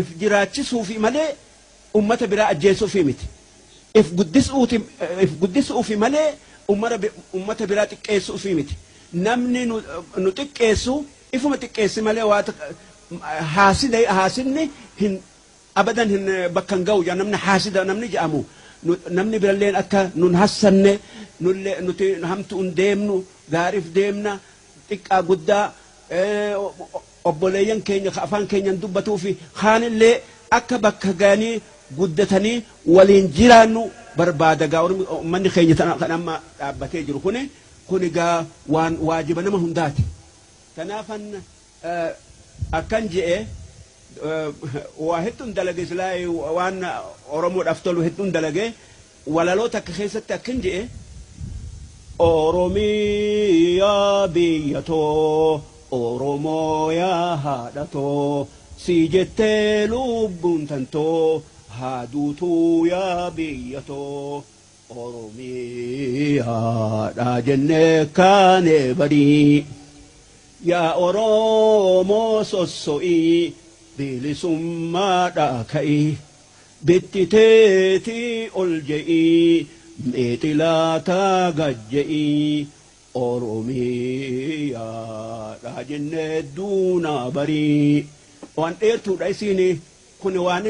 if jiraachisuu fi malee ummata biraa ajjeesuu fi miti. If guddisuu fi malee ummata biraa xiqqeessuu fi miti. Namni nu xiqqeessu ifuma xiqqeessi malee waa haasidni hin abadan hin bakka hin ga'u. Namni haasida namni jedhamu namni biralleen akka nun hassanne nuti hamtuun deemnu gaariif deemna xiqqaa guddaa obboleeyyan keenya afaan keenyan dubbatuu fi kaanillee akka bakka ga'anii guddatanii waliin jiraannu barbaada. Gaa ummanni keenya kan amma dhaabbatee jiru kun gaa waan waajiba nama hundaati. Kanaafan akkan je'e waa hedduun dalage silaa waan Oromoodhaaf tolu hedduun dalage walaloota akka keessatti akkan je'e Oromiyaa biyyatoo Oromoo yaa haadhatoo si jettee lubbuun tantoo haaduutuu yaa biyyatoo Oromiyaadhaa jennee kaane badii yaa Oromoo sosso'ii bilisummaadhaa ka'ii bittiteetii ol je'ii meexilaataa gajje'ii Oromiyaadhaa jennee duunaa barii waan dheertuudha isiin kun waan